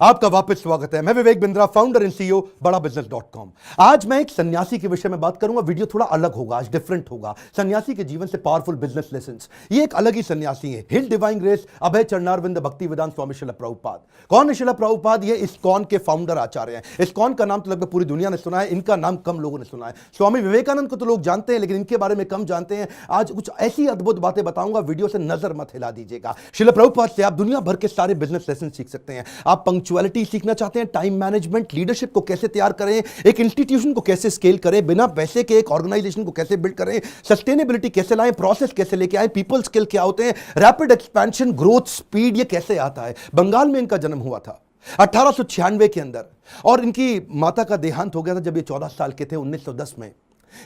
आपका वापस स्वागत है। मैं Vivek Bindra, founder and CEO बड़ा बिजनेस.com। आज मैं एक सन्यासी के विषय में बात करूंगा। वीडियो थोड़ा अलग होगा, आज डिफरेंट होगा। सन्यासी के जीवन से पावरफुल बिजनेस लेसन्स। ये एक अलग ही सन्यासी है। हिल डिवाइन ग्रेस अभय चरणारविंद भक्ति वेदांत स्वामी श्रील प्रभुपाद। कौन है श्रील प्रभुपाद? ये इस्कॉन के फाउंडर आचार्य हैं। इस्कॉन का नाम तो लगभग पूरी दुनिया ने सुना है, इनका नाम कम लोगों ने सुना है। स्वामी विवेकानंद को तो लोग जानते हैं, लेकिन इनके बारे में कम जानते हैं। आज कुछ ऐसी अद्भुत बातें बताऊंगा, वीडियो से नजर मत हिला दीजिएगा। श्रील प्रभुपाद से आप दुनिया भर के सारे बिजनेस लेसन सीख सकते हैं। आप पंक्चुअलिटी सीखना चाहते हैं, टाइम मैनेजमेंट, लीडरशिप को कैसे तैयार करें, एक इंस्टीट्यूशन को कैसे स्केल करें, बिना पैसे के एक ऑर्गेनाइजेशन को कैसे बिल्ड करें, सस्टेनेबिलिटी कैसे लाएं, प्रोसेस कैसे लेके आए, पीपल स्किल क्या होते हैं, रैपिड एक्सपेंशन, ग्रोथ स्पीड, ये कैसे आता है। बंगाल में इनका जन्म हुआ था 1896 के अंदर, और इनकी माता का देहांत हो गया था जब ये 14 साल के थे, 1910 में।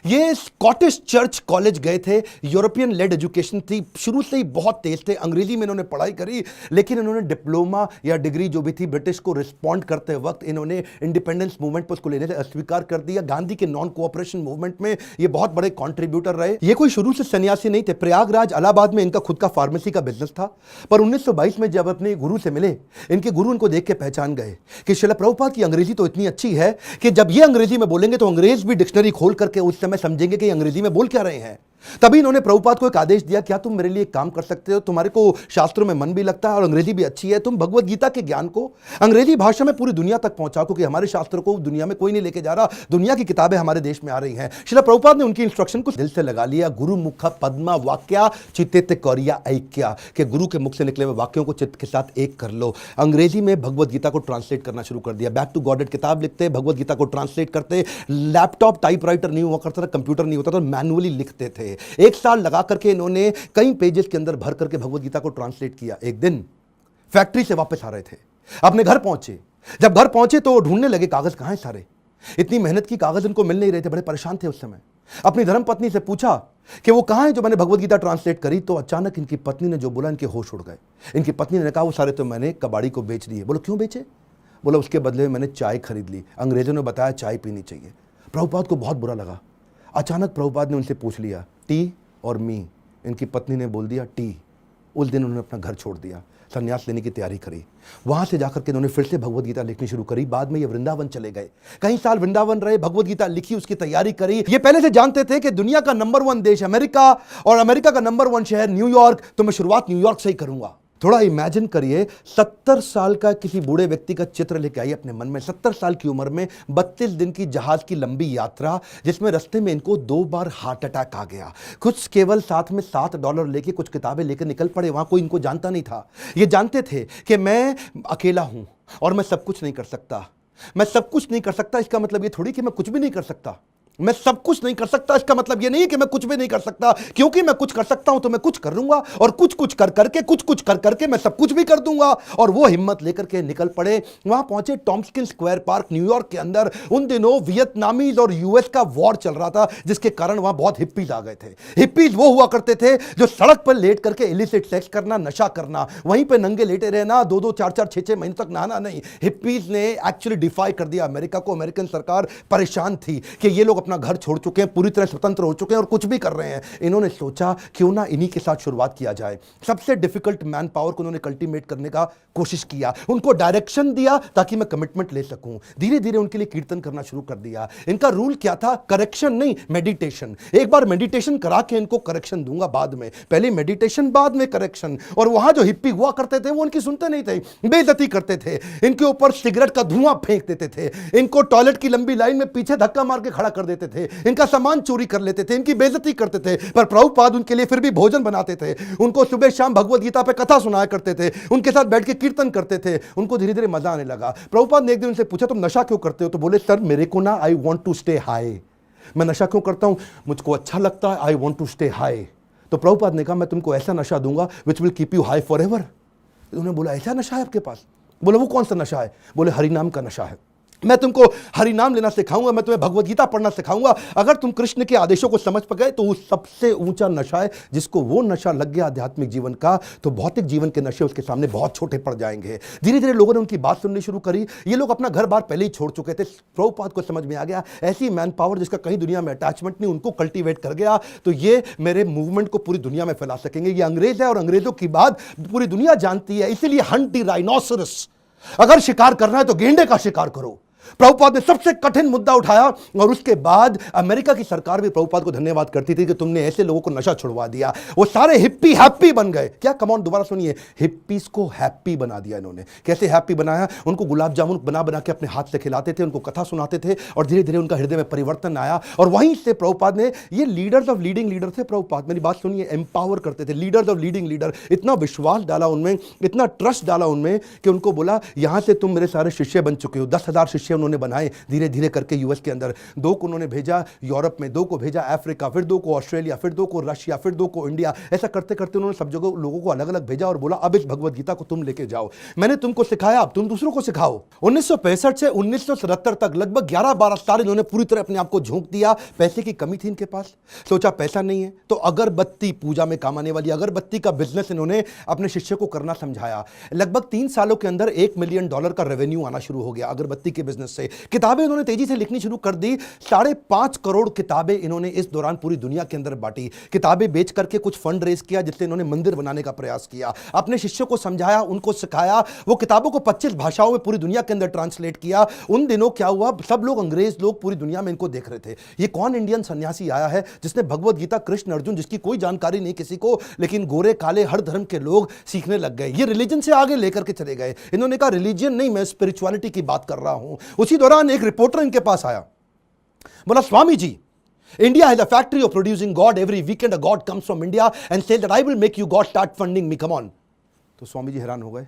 ये स्कॉटिश चर्च कॉलेज गए थे। यूरोपियन लेड एजुकेशन थी, शुरू से ही बहुत तेज थे। अंग्रेजी में इन्होंने पढ़ाई करी, लेकिन इन्होंने डिप्लोमा या डिग्री जो भी थी ब्रिटिश को रिस्पॉन्ड करते वक्त इन्होंने इंडिपेंडेंस मूवमेंट पर उसको लेने से अस्वीकार कर दिया। गांधी के नॉन कोऑपरेशन मूवमेंट में ये बहुत बड़े कॉन्ट्रीब्यूटर रहे। ये कोई शुरू से सन्यासी नहीं थे। प्रयागराज इलाहाबाद में इनका खुद का फार्मेसी का बिजनेस था, पर 1922 में जब अपने गुरु से मिले, इनके गुरु इनको देख के पहचान गए कि श्रील प्रभुपाद की अंग्रेजी तो इतनी अच्छी है कि जब ये अंग्रेजी में बोलेंगे तो अंग्रेज भी डिक्शनरी खोल करके उस समय समझेंगे कि अंग्रेजी में बोल क्या रहे हैं। तभी इन्होंने प्रभुपाद को एक आदेश दिया, क्या तुम मेरे लिए एक काम कर सकते हो? तुम्हारे को शास्त्रों में मन भी लगता है और अंग्रेजी भी अच्छी है, तुम भगवत गीता के ज्ञान को अंग्रेजी भाषा में पूरी दुनिया तक पहुंचाओ, क्योंकि हमारे शास्त्रों को दुनिया में कोई नहीं लेके जा रहा। दुनिया की किताबें हमारे देश में आ रही हैं। श्रील प्रभुपाद ने उनकी इंस्ट्रक्शन को दिल से लगा लिया। गुरु मुख पद्मा वाक्या चित्ते कौरिया ऐक्या, के गुरु के मुख से निकले हुए वाक्यों को चित्त के साथ एक कर लो। अंग्रेजी में भगवत गीता को ट्रांसलेट करना शुरू कर दिया। बैक टू गॉडेड किताब लिखते, भगवत गीता को ट्रांसलेट करते। लैपटॉप टाइपराइटर नहीं हुआ करता था, कंप्यूटर नहीं होता था, मैनुअली लिखते थे। एक साल लगा करके इन्होंने कई पेजेस के अंदर भर करके भगवत गीता को ट्रांसलेट किया। एक दिन फैक्ट्री से वापस आ रहे थे, अपने घर पहुंचे। जब घर पहुंचे तो ढूंढने लगे कागज कहां हैं सारे। इतनी मेहनत की, कागज इनको मिल नहीं रहे थे, बड़े परेशान थे उस समय। अपनी धर्मपत्नी से पूछा कि वो कहां है जो मैंने भगवत गीता ट्रांसलेट करी, तो अचानक इनकी पत्नी ने जो बोला, इनके होश उड़ गए। इनकी पत्नी ने कहा वो सारे तो मैंने कबाड़ी को बेच दिए। बोलो क्यों बेचे? बोला उसके बदले में मैंने चाय खरीद ली, अंग्रेजों ने बताया चाय पीनी चाहिए। प्रभुपाद को बहुत बुरा लगा। अचानक प्रभुपाद ने उनसे पूछ लिया टी और मी। इनकी पत्नी ने बोल दिया टी। उस दिन उन्होंने अपना घर छोड़ दिया, संन्यास लेने की तैयारी करी। वहां से जाकर के उन्होंने फिर से भगवत गीता लिखनी शुरू करी। बाद में ये वृंदावन चले गए, कई साल वृंदावन रहे, भगवत गीता लिखी, उसकी तैयारी करी। ये पहले से जानते थे कि दुनिया का नंबर 1 देश अमेरिका और अमेरिका का नंबर 1 शहर न्यूयॉर्क, तो मैं शुरुआत न्यूयॉर्क से ही करूंगा। थोड़ा इमेजिन करिए, 70 साल का किसी बूढ़े व्यक्ति का चित्र लेके आइए अपने मन में। 70 साल की उम्र में 32 दिन की जहाज की लंबी यात्रा, जिसमें रास्ते में इनको 2 बार हार्ट अटैक आ गया। कुछ केवल साथ में $7 लेके कुछ किताबें लेकर निकल पड़े। वहां कोई इनको जानता नहीं था। ये जानते थे कि मैं अकेला हूं और मैं सब कुछ नहीं कर सकता। मैं सब कुछ नहीं कर सकता इसका मतलब ये थोड़ी कि मैं कुछ भी नहीं कर सकता। मैं सब कुछ नहीं कर सकता इसका मतलब यह नहीं कि मैं कुछ भी नहीं कर सकता, क्योंकि मैं कुछ कर सकता हूं तो मैं कुछ कर लूंगा, और कुछ कुछ कर करके मैं सब कुछ भी कर दूंगा। और वो हिम्मत लेकर के निकल पड़े। वहां पहुंचे टॉम्स्किन स्क्वायर पार्क न्यूयॉर्क के अंदर। उन दिनों वियतनामीज और यूएस का वॉर चल रहा था, जिसके कारण वहां बहुत हिप्पीज आ गए थे। हिप्पीज वो हुआ करते थे जो सड़क पर लेट करके इलिसिट सेक्स करना, नशा करना, वहीं पर नंगे लेटे रहना, 2-2, 4-4, 6-6 महीने तक नहाना नहीं। हिप्पीज ने एक्चुअली डिफाई कर दिया अमेरिका को। अमेरिकन सरकार परेशान थी कि ये लोग अपना घर छोड़ चुके हैं, पूरी तरह स्वतंत्र हो चुके हैं और कुछ भी कर रहे हैं। इन्होंने सोचा क्यों ना इन्हीं के साथ शुरुआत किया जाए। सबसे डिफिकल्ट मैन पावर को उन्होंने कल्टीमेट करने का कोशिश किया, उनको डायरेक्शन दिया ताकि मैं कमिटमेंट ले सकूं। धीरे धीरे उनके लिए कीर्तन करना शुरू कर दिया। इनका रूल क्या था? करेक्शन नहीं, मेडिटेशन। एक बार मेडिटेशन करा के इनको करेक्शन दूंगा बाद में, पहले मेडिटेशन बाद में करेक्शन। और वहां जो हिप्पी हुआ करते थे वो उनकी सुनते नहीं थे, बेइज्जती करते थे, इनके ऊपर सिगरेट का धुआं फेंक देते थे, इनको टॉयलेट की लंबी लाइन में पीछे धक्का मार के खड़ा कर देते थे, इनका सामान चोरी कर लेते थे, इनकी बेइज्जती करते थे। पर प्रभुपाद उनके लिए फिर भी भोजन बनाते थे, उनको सुबह शाम भगवत गीता पे कथा सुनाया करते थे, उनके साथ बैठ के कीर्तन करते थे। उनको धीरे धीरे मजा आने लगा। प्रभुपाद ने एक दिन उनसे पूछा तुम नशा क्यों करते हो? तो बोले सर मेरे को ना I want to stay high. मैं नशा क्यों करता हूं? मुझको अच्छा लगता है, I want to stay high. तो प्रभुपाद ने कहा मैं तुमको ऐसा नशा दूंगा which will keep you high forever. उन्होंने बोला ऐसा नशा है आपके पास? बोले वो कौन सा नशा है? बोले हरिनाम का नशा है। मैं तुमको हरि नाम लेना सिखाऊंगा, मैं तुम्हें भगवत गीता पढ़ना सिखाऊंगा। अगर तुम कृष्ण के आदेशों को समझ पाए तो वो सबसे ऊंचा नशा है। जिसको वो नशा लग गया आध्यात्मिक जीवन का, तो भौतिक जीवन के नशे उसके सामने बहुत छोटे पड़ जाएंगे। धीरे धीरे लोगों ने उनकी बात सुननी शुरू करी। ये लोग अपना घर बार पहले ही छोड़ चुके थे। प्रभुपाद को समझ में आ गया ऐसी मैन पावर जिसका कहीं दुनिया में अटैचमेंट नहीं, उनको कल्टीवेट कर गया तो ये मेरे मूवमेंट को पूरी दुनिया में फैला सकेंगे। ये अंग्रेज है और अंग्रेजों की बात पूरी दुनिया जानती है, इसीलिए हंट द राइनोसरस अगर शिकार करना है तो गेंडे का शिकार करो। प्रभुपाद ने सबसे कठिन मुद्दा उठाया और उसके बाद अमेरिका की सरकार भी प्रभुपाद को धन्यवाद करती थी कि तुमने ऐसे लोगों को नशा छुड़वा दिया। वो सारे हिप्पी हैप्पी बन गए। क्या, कम ऑन, दोबारा सुनिए, हिप्पीज को हैप्पी बना दिया इन्होंने। कैसे हैप्पी बनाया? उनको गुलाब जामुन बना बना के अपने हाथ से खिलाते थे, उनको कथा सुनाते थे और धीरे धीरे उनका हृदय में परिवर्तन आया। और वहीं से प्रभुपाद ने, ये लीडर्स ऑफ लीडिंग लीडर थे प्रभुपाद, मेरी बात सुनिए, एम्पावर करते थे, लीडर्स ऑफ लीडिंग लीडर। इतना विश्वास डाला उनमें, इतना ट्रस्ट डाला उनमें कि उनको बोला यहां से तुम मेरे सारे शिष्य बन चुके हो। 10,000 शिष्य उन्होंने बनाए धीरे धीरे करके यूएस के अंदर। 2 को उन्होंने भेजा यूरोप में, 2 को भेजा अफ्रीका, फिर 2 को ऑस्ट्रेलिया, फिर 2 को रशिया, फिर 2 को इंडिया। ऐसा करते करते उन्होंने सब जगह लोगों को अलग अलग भेजा और बोला अब इस भगवत गीता को तुम लेके जाओ। मैंने तुमको सिखाया, अब तुम दूसरों को सिखाओ। 1965 से 1977 तक लगभग 11-12 साल इन्होंने पूरी तरह अपने आप को झोंक दिया। पैसे की कमी थी इनके पास, सोचा पैसा नहीं है तो अगरबत्ती, पूजा में काम आने वाली अगरबत्ती का बिजनेस इन्होंने अपने शिष्य को करना समझाया। लगभग 3 सालों के अंदर $1 मिलियन का रेवेन्यू आना शुरू हो गया अगरबत्ती के बिजनेस से। किताबें इन्होंने तेजी से लिखनी शुरू कर दी। 5.5 करोड़ किताबें इन्होंने इस दौरान पूरी दुनिया के अंदर बांटी। किताबें बेच करके कुछ फंड रेज किया जिससे इन्होंने मंदिर बनाने का प्रयास किया। अपने शिष्यों को समझाया, उनको सिखाया। वो किताबों को 25 भाषाओं में पूरी दुनिया के अंदर ट्रांसलेट किया। उन दिनों क्या हुआ, सब लोग, अंग्रेज लोग पूरी दुनिया में इनको देख रहे थे। ये कौन इंडियन सन्यासी आया है जिसने भगवत गीता, कृष्ण अर्जुन, जिसकी कोई जानकारी नहीं किसी को, लेकिन गोरे काले हर धर्म के लोग सीखने लग गए। ये रिलीजन से आगे लेकर के चले गए। इन्होंने कहा रिलीजन नहीं, मैं स्पिरिचुअलिटी की बात कर रहा हूं। उसी दौरान एक रिपोर्टर इनके पास आया, बोला Swami ji, India has a factory of producing God. Every weekend a God comes from India and says that I will make you God, start funding me, come on. तो स्वामी जी हैरान हो गए।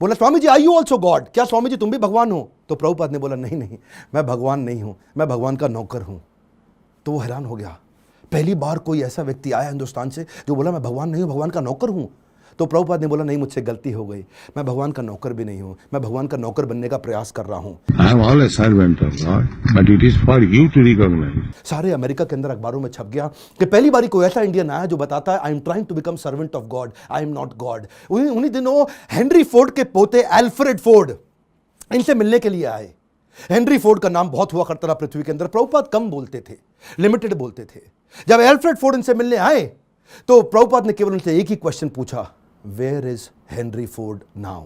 बोला Swami ji, are you also God? क्या स्वामी जी तुम भी भगवान हो? तो प्रभुपाद ने बोला नहीं नहीं, मैं भगवान नहीं हूं, मैं भगवान का नौकर हूं। तो वो हैरान हो गया। पहली बार कोई ऐसा व्यक्ति आया हिंदुस्तान से जो बोला मैं भगवान नहीं हूं, भगवान का नौकर हूं। तो प्रभुपाद ने बोला नहीं, मुझसे गलती हो गई, मैं भगवान का नौकर भी नहीं हूं, मैं भगवान का नौकर बनने का प्रयास कर रहा हूं। I am all a servant of God, but it is for you to recognize. सारे अमेरिका के अंदर अखबारों में छप गया कि पहली बारी कोई ऐसा इंडियन आया जो बताता है I am trying to become servant of God, I am not God. उन्हीं दिनों हेनरी फोर्ड के पोते एल्फ्रेड फोर्ड इनसे मिलने के लिए आए। हेनरी फोर्ड का नाम बहुत हुआ करता था पृथ्वी के अंदर। प्रभुपाद कम बोलते थे, लिमिटेड बोलते थे। जब एल्फ्रेड फोर्ड इनसे मिलने आए तो प्रभुपाद ने केवल उनसे एक ही क्वेश्चन पूछा, where is Henry Ford now?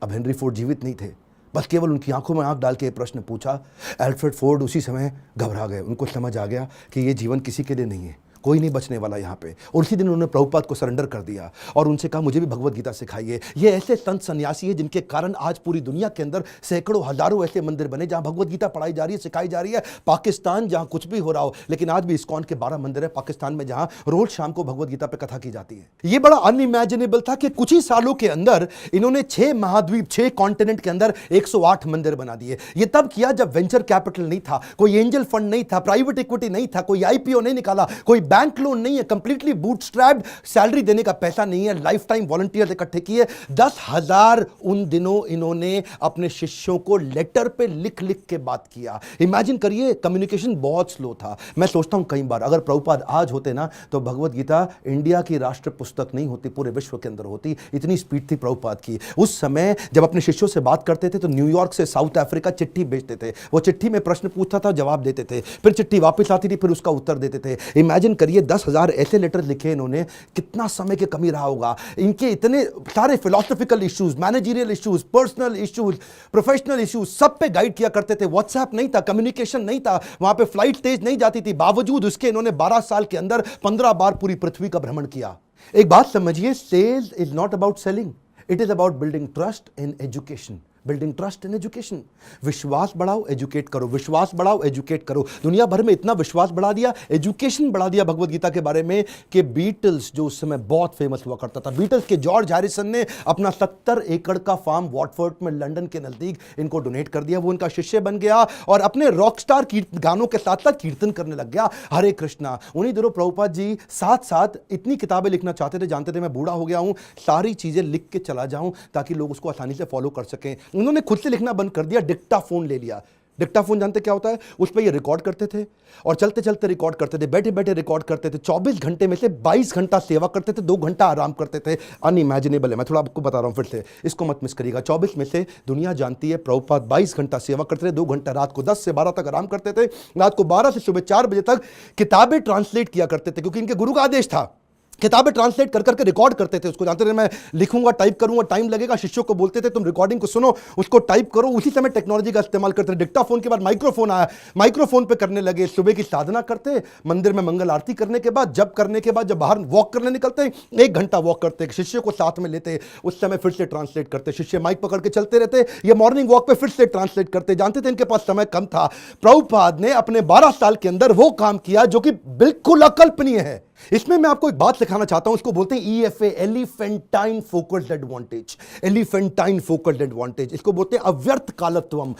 अब हेनरी फोर्ड जीवित नहीं थे, बस केवल उनकी आंखों में आंख डाल के प्रश्न पूछा। एल्फ्रेड फोर्ड उसी समय घबरा गए। उनको समझ आ गया कि ये जीवन किसी के लिए नहीं है, कोई नहीं बचने वाला यहाँ पे। और उसी दिन उन्होंने प्रभुपाद को सरेंडर कर दिया और उनसे कहा मुझे भी भगवत गीता सिखाइए। ये ऐसे संत सन्यासी है जिनके कारण आज पूरी दुनिया के अंदर सैकड़ों हजारों ऐसे मंदिर बने जहाँ भगवत गीता पढ़ाई जा रही है, सिखाई जा रही है। पाकिस्तान जहाँ कुछ भी हो रहा हो, लेकिन आज भी इस्कॉन के 12 मंदिर है पाकिस्तान में जहाँ रोज शाम को भगवत गीता पे कथा की जाती है। ये बड़ा अनइमेजिनेबल था कि कुछ ही सालों के अंदर इन्होंने 6 महाद्वीप, 6 कॉन्टिनेंट के अंदर 108 मंदिर बना दिए। ये तब किया जब वेंचर कैपिटल नहीं था, कोई एंजल फंड नहीं था, प्राइवेट इक्विटी नहीं था, कोई आईपीओ नहीं निकाला, कोई बैंक लोन नहीं है, कंप्लीटली बूटस्ट्रैप्ड, सैलरी देने का पैसा नहीं है, लाइफ टाइम वॉलंटियर्स इकट्ठे किए। 10,000 उन दिनों इन्होंने अपने शिष्यों को लेटर पे लिख लिख के बात किया। इमेजिन करिए, कम्युनिकेशन बहुत स्लो था। मैं सोचता हूं कई बार अगर प्रभुपाद आज होते ना तो भगवत गीता इंडिया की राष्ट्र पुस्तक नहीं होती, पूरे विश्व के अंदर होती। इतनी स्पीड थी प्रभुपाद की। उस समय जब अपने शिष्यों से बात करते थे तो न्यूयॉर्क से साउथ अफ्रीका चिट्ठी भेजते थे। वो चिट्ठी में प्रश्न पूछता था, जवाब देते थे, फिर चिट्ठी वापस आती थी, फिर उसका उत्तर देते थे। इमेजिन करिए 10,000 ऐसे लेटर लिखे इन्होंने, कितना समय की कमी रहा होगा। इनके इतने सारे philosophical issues, managerial issues, personal issues, professional issues, सब पे गाइड किया करते थे। व्हाट्सएप नहीं था, कम्युनिकेशन नहीं था, वहां पे फ्लाइट तेज नहीं जाती थी। बावजूद उसके इन्होंने 12 साल के अंदर 15 बार पूरी पृथ्वी का भ्रमण किया। एक बात समझिए, sales is not about selling, it is about building trust in education. Building trust in education. विश्वास बढ़ाओ, एजुकेट करो, विश्वास बढ़ाओ, एजुकेट करो। दुनिया भर में इतना विश्वास बढ़ा दिया, एजुकेशन बढ़ा दिया भगवत गीता के बारे में कि बीटल्स, जो उस समय बहुत फेमस हुआ करता था, बीटल्स के जॉर्ज हैरिसन ने अपना 70 एकड़ का फार्म वॉटफोर्ड में लंदन के नजदीक इनको डोनेट कर दिया। वो उनका शिष्य बन गया और अपने रॉकस्टार गानों के साथ साथ कीर्तन करने लग गया, हरे कृष्णा। उन्हीं दिनों प्रभुपाद जी साथ साथ इतनी किताबें लिखना चाहते थे, जानते थे मैं बूढ़ा हो गया हूं, सारी चीजें लिख के चला जाऊं ताकि लोग उसको आसानी से फॉलो कर सकें। उन्होंने खुद से लिखना बंद कर दिया, डिक्टाफोन ले लिया। डिक्टाफोन जानते क्या होता है? उस पर ये रिकॉर्ड करते थे और चलते चलते रिकॉर्ड करते थे, बैठे बैठे रिकॉर्ड करते थे। 24 घंटे में से 22 घंटा सेवा करते थे, 2 घंटा आराम करते थे। अनइमेजिनेबल है, मैं थोड़ा आपको बता रहा हूं फिर से, इसको मत मिस करिएगा। 24 में से दुनिया जानती है प्रभुपाद 22 घंटा सेवा करते थे, 2 घंटा रात को 10 से 12 तक आराम करते थे, रात को 12 से सुबह 4 बजे तक किताबें ट्रांसलेट किया करते थे, क्योंकि इनके गुरु का आदेश था किताबें ट्रांसलेट कर करके रिकॉर्ड करते थे उसको, जानते थे मैं लिखूंगा टाइप करूंगा टाइम लगेगा, शिष्यों को बोलते थे तुम रिकॉर्डिंग को सुनो उसको टाइप करो। उसी समय टेक्नोलॉजी का इस्तेमाल करते थे। डिक्टाफोन के बाद माइक्रोफोन आया, माइक्रोफोन पे करने लगे। सुबह की साधना करते, मंदिर में मंगल आरती करने के बाद, जब करने के बाद जब बाहर वॉक करने निकलते 1 घंटा वॉक करते, शिष्य को साथ में लेते, उस समय फिर से ट्रांसलेट करते, शिष्य माइक पकड़ के चलते रहते, ये मॉर्निंग वॉक पे फिर से ट्रांसलेट करते। जानते थे इनके पास समय कम था। प्रभुपाद ने अपने 12 साल के अंदर वो काम किया जो कि बिल्कुल अकल्पनीय है। इसमें मैं आपको एक बात सिखाना चाहता हूं, इसको बोलते हैं EFA, elephantine focused advantage. Elephantine focused advantage, इसको बोलते हैं अव्यर्थ कालत्वम।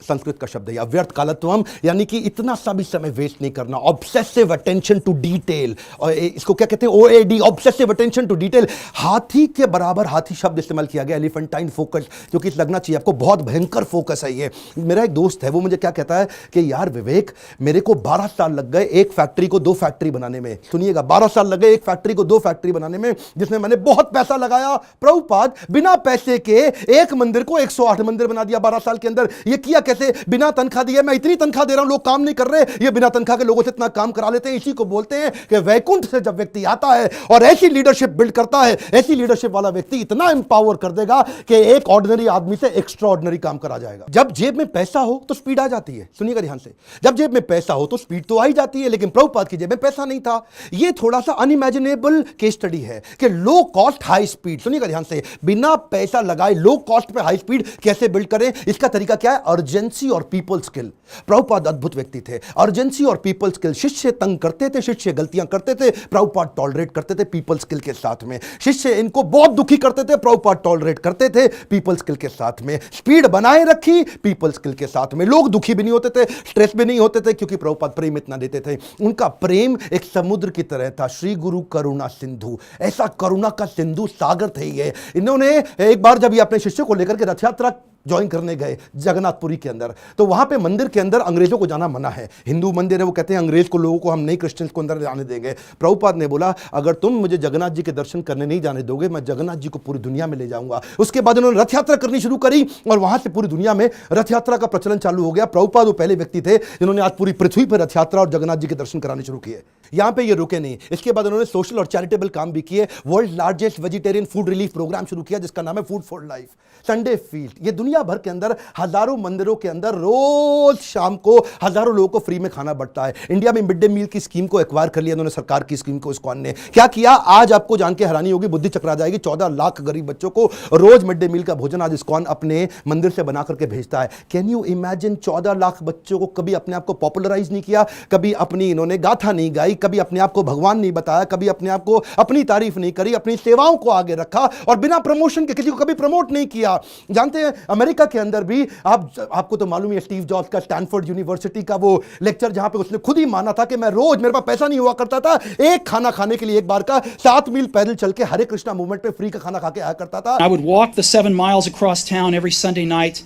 संस्कृत का शब्द है अव्यर्थ कालत्वम, यानी कि इतना सा भी समय वेस्ट नहीं करना, ऑब्सेसिव अटेंशन टू डिटेल। और इसको क्या कहते हैं OAD, obsessive attention to detail. हाथी के बराबर हाथी शब्द इस्तेमाल किया गया, एलिफेंटाइन फोकस, क्योंकि लगना चाहिए आपको बहुत भयंकर फोकस है ये। मेरा एक दोस्त है, वो मुझे क्या कहता है कि यार विवेक, मेरे को 12 साल लग गए एक फैक्ट्री को 2 फैक्ट्री बनाने में। सुनिएगा, 12 साल लगे एक फैक्ट्री को 2 फैक्ट्री बनाने में, जिसमें मैंने बहुत पैसा लगाया। प्रभुपाद बिना पैसे के एक मंदिर को 108 मंदिर बना दिया 12 साल के अंदर। ये किया कैसे? बिना तनख्वाह दिए। मैं इतनी तनख्वाह दे रहा हूं, लोग काम नहीं कर रहे, ये बिना तनख्वाह के लोगों से इतना काम करा लेते हैं। इसी को बोलते हैं कि वैकुंठ से जब व्यक्ति आता है और ऐसी लीडरशिप बिल्ड करता है, ऐसी लीडरशिप वाला व्यक्ति इतना एम्पावर कर देगा कि एक ऑर्डिनरी आदमी से एक्स्ट्रा ऑर्डिनरी काम करा जाएगा। जब जेब में पैसा हो तो स्पीड आ जाती है। सुनिएगा ध्यान से, जब जेब में पैसा हो तो स्पीड तो आ ही जाती है, लेकिन प्रभुपाद की जेब में पैसा नहीं था। ये थोड़ा सा अनइमेजिनेबल केस स्टडी है कि लो कॉस्ट हाई स्पीड। सुनिएगा ध्यान से, बिना पैसा लगाए लो कॉस्ट पे हाई स्पीड कैसे बिल्ड करें? इसका तरीका क्या है? अर्जेंसी और पीपल स्किल। प्रभुपाद अद्भुत व्यक्ति थे। अर्जेंसी और पीपल स्किल, शिष्य तंग करते थे, शिष्य गलतियां करते थे, प्रभुपाद टॉलरेट करते थे पीपल स्किल के साथ में। शिष्य इनको बहुत दुखी करते थे, प्रभुपाद टॉलरेट करते थे पीपल स्किल के साथ में। स्पीड बनाए रखी पीपल स्किल के साथ में। लोग दुखी भी नहीं होते थे, स्ट्रेस भी नहीं होते थे, क्योंकि प्रभुपाद प्रेम इतना देते थे। उनका प्रेम एक समुद्र की तरह था। श्री गुरु करुणा सिंधु, ऐसा करुणा का सिंधु सागर थे ये। इन्होंने एक बार जब ये अपने शिष्यों को लेकर के रथ यात्रा ज्वाइन करने गए जगन्नाथपुरी के अंदर, तो वहां पे मंदिर के अंदर अंग्रेजों को जाना मना है। हिंदू मंदिर है, वो कहते हैं अंग्रेज को, लोगों को हम नहीं, क्रिश्चियंस को अंदर जाने देंगे। प्रभुपाद ने बोला अगर तुम मुझे जगन्नाथ जी के दर्शन करने नहीं जाने दोगे, मैं जगन्नाथ जी को पूरी दुनिया में ले जाऊंगा। उसके बाद उन्होंने रथ यात्रा करनी शुरू करी और वहां से पूरी दुनिया में रथ यात्रा का प्रचलन चालू हो गया। प्रभुपाद वो पहले व्यक्ति थे जिन्होंने आज पूरी पृथ्वी पर रथ यात्रा और जगन्नाथ जी के दर्शन कराने शुरू किए। यहां पे ये रुके नहीं, इसके बाद उन्होंने सोशल और चैरिटेबल काम भी किए। World largest vegetarian food relief programme शुरू किया जिसका नाम है food for life. Sunday feast, ये दुनिया भर के अंदर हजारों मंदिरों के अंदर रोज शाम को हजारों लोगों को फ्री में खाना बढ़ता है। इंडिया में मिड डे मील की स्कीम को एक्वायर कर लिया उन्होंने, सरकार की स्कीम को इस्कॉन ने। क्या किया आज आपको जान के हैरानी होगी, बुद्धि चकरा जाएगी। 14 लाख गरीब बच्चों को रोज मिड डे मील का भोजन आज इस्कॉन अपने मंदिर से बना करके भेजता है। Can you imagine? 14 लाख बच्चों को कभी अपने आप को पॉपुलराइज नहीं किया, कभी अपनी इन्होंने गाथा नहीं गाई, कभी अपने आप को भगवान नहीं बताया, कभी अपने आप को अपनी तारीफ नहीं करी, अपनी सेवाओं को आगे रखा और बिना प्रमोशन के किसी को कभी प्रमोट नहीं किया। जानते हैं अमेरिका के अंदर भी आपको तो मालूम है स्टीव जॉब्स का स्टैनफोर्ड यूनिवर्सिटी का वो लेक्चर, जहां पे उसने खुद ही माना था कि मैं रोज, मेरे पास पैसा नहीं हुआ करता था, एक खाना खाने के लिए एक बार का 7 मील पैदल चल के हरे कृष्णा मूवमेंट पे फ्री का खाना खा के आया करता था। I would walk the 7 miles across town every Sunday night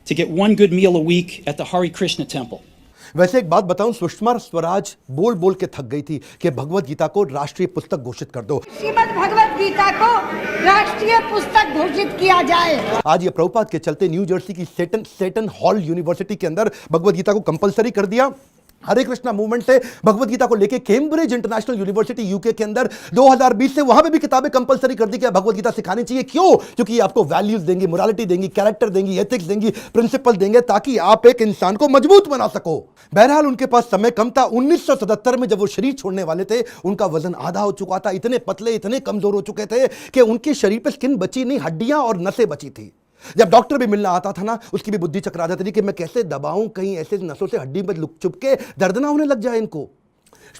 to get one good meal a week at the Hare Krishna temple. वैसे एक बात बताऊं, सुषमा स्वराज बोल बोल के थक गई थी कि भगवत गीता को राष्ट्रीय पुस्तक घोषित कर दो, श्रीमद् भगवत गीता को राष्ट्रीय पुस्तक घोषित किया जाए। आज ये प्रभुपाद के चलते न्यू जर्सी की सेटन हॉल यूनिवर्सिटी के अंदर भगवत गीता को कंपलसरी कर दिया। हरे कृष्णा मूवमेंट से भगवत गीता को लेके कैम्ब्रिज इंटरनेशनल यूनिवर्सिटी यूके के अंदर 2020 से वहां पे भी किताबें कंपलसरी कर दी कि भगवत गीता सिखानी चाहिए। क्यों? क्योंकि ये आपको वैल्यूज देंगी, मोरालिटी देंगी, कैरेक्टर देंगी, एथिक्स देंगी, प्रिंसिपल देंगे, ताकि आप एक इंसान को मजबूत बना सको। बहरहाल उनके पास समय कम था। 1977 में जब वो शरीर छोड़ने वाले थे, उनका वजन आधा हो चुका था, इतने पतले, इतने कमजोर हो चुके थे कि उनके शरीर पे स्किन बची नहीं, हड्डियां और नसें बची थी। जब डॉक्टर भी मिलना आता था ना, उसकी भी बुद्धि चकरा जाती थी कि मैं कैसे दबाऊं, कहीं ऐसे नसों से हड्डी में लुक चुप के दर्द ना होने लग जाए इनको।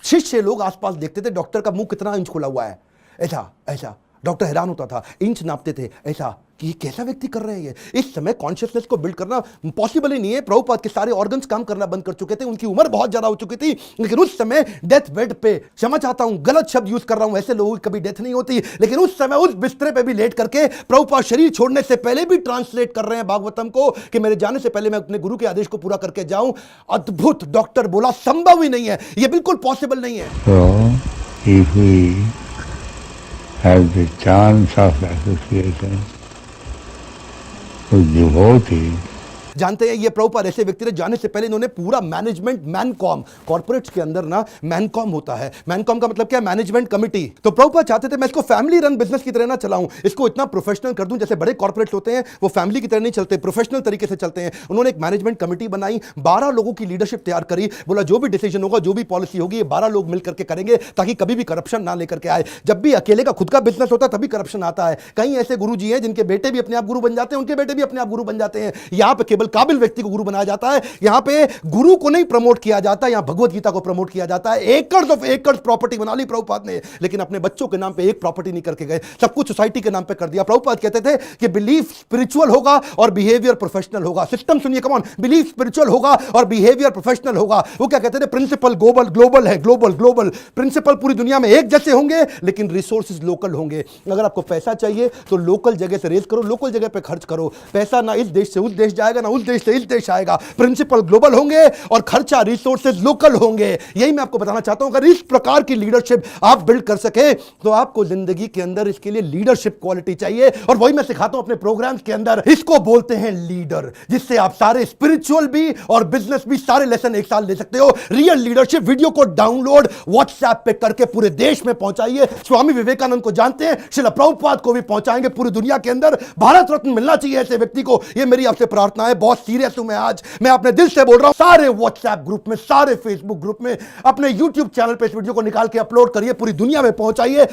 शिष्य लोग आसपास देखते थे डॉक्टर का मुंह कितना इंच खुला हुआ है, ऐसा ऐसा। डॉक्टर हैरान होता था, इंच नापते थे ऐसा कि ये कैसा व्यक्ति कर रहे हैं ये। इस समय कॉन्शियसनेस को बिल्ड करना पॉसिबल ही नहीं है। प्रभुपाद के सारे ऑर्गन्स काम करना बंद कर चुके थे, उनकी उम्र बहुत ज्यादा हो चुकी थी, लेकिन उस समय डेथ बेड पे, क्षमा चाहता हूं गलत शब्द यूज कर रहा हूं, ऐसे लोगों की कभी डेथ नहीं होती, लेकिन उस समय उस बिस्तरे पे भी लेट करके प्रभुपाद शरीर छोड़ने से पहले भी ट्रांसलेट कर रहे हैं भागवतम को कि मेरे जाने से पहले मैं अपने गुरु के आदेश को पूरा करके जाऊं। अद्भुत। डॉक्टर बोला संभव ही नहीं है, ये बिल्कुल पॉसिबल नहीं है। So, if we have the chance of association with devotees, जानते हैं ये प्रभुपाद ऐसे व्यक्ति थे, जाने से पहले इन्होंने पूरा मैनेजमेंट मैनकॉम, कॉर्पोरेट्स के अंदर ना मैनकॉम होता है, मैनकॉम का मतलब क्या, मैनेजमेंट कमिटी। तो प्रभुपाद चाहते थे मैं इसको फैमिली रन बिजनेस की तरह ना चलाऊं, इसको इतना प्रोफेशनल कर दूं, जैसे बड़े कॉर्पोरेट्स होते हैं वो फैमिली की तरह नहीं चलते, प्रोफेशनल तरीके से चलते हैं। उन्होंने एक मैनेजमेंट कमिटी बनाई, 12 लोगों की लीडरशिप तैयार करी, बोला जो भी डिसीजन होगा, जो भी पॉलिसी होगी, ये 12 लोग मिलकर के करेंगे, ताकि कभी भी करप्शन ना लेकर के आए। जब भी अकेले का खुद का बिजनेस होता है तभी करप्शन आता है। कई ऐसे गुरुजी हैं जिनके बेटे भी अपने आप गुरु बन जाते हैं, उनके बेटे भी अपने आप गुरु बन जाते हैं। यहां पे केवल काबिल व्यक्ति को गुरु बनाया जाता है, यहां पे गुरु को नहीं प्रमोट किया जाता, यहां भगवत गीता को प्रमोट किया जाता है। एकर्स ऑफ एकर्स प्रॉपर्टी बना ली प्रभुपाद ने, लेकिन अपने बच्चों के नाम पे एक प्रॉपर्टी नहीं करके गए, सब कुछ सोसाइटी के नाम पे कर दिया। प्रभुपाद कहते थे कि बिलीफ स्पिरिचुअल होगा और बिहेवियर प्रोफेशनल होगा। सिस्टम सुनिए, कम ऑन, बिलीफ स्पिरिचुअल होगा और बिहेवियर प्रोफेशनल होगा। वो क्या कहते थे, प्रिंसिपल ग्लोबल है, ग्लोबल प्रिंसिपल पूरी दुनिया में एक जैसे होंगे, लेकिन रिसोर्सेज लोकल होंगे। अगर आपको पैसा चाहिए तो लोकल जगह से रेज करो, लोकल जगह पे खर्च करो। पैसा ना इस देश से उस देश जाएगा, ना उस देश से इस देश आएगा। प्रिंसिपल ग्लोबल होंगे और खर्चा रिसोर्सेज लोकल होंगे। यही मैं आपको बताना चाहता हूं। अगर इस प्रकार की लीडरशिप आप बिल्ड कर सके तो आपको जिंदगी के अंदर इसके लिए लीडरशिप क्वालिटी चाहिए, और वही मैं सिखाता हूं अपने प्रोग्राम्स के अंदर। इसको बोलते हैं लीडर, जिससे आप सारे स्पिरिचुअल भी और बिजनेस भी सारे लेसन एक साल ले सकते हो। रियल लीडरशिप वीडियो को डाउनलोड व्हाट्सएप पे करके पूरे देश में पहुंचाइए। स्वामी विवेकानंद को जानते हैं, श्रील प्रभुपाद को भी पहुंचाएंगे पूरी दुनिया के अंदर। भारत रत्न मिलना चाहिए ऐसे व्यक्ति को, ये मेरी आपसे प्रार्थना है। बहुत सीरियस हूं मैं आज, मैं अपने दिल से बोल रहा हूं। सारे व्हाट्सएप ग्रुप में, सारे फेसबुक ग्रुप में, अपने यूट्यूब चैनल पे इस वीडियो को निकाल के अपलोड करिए, पूरी दुनिया में पहुंचाइए।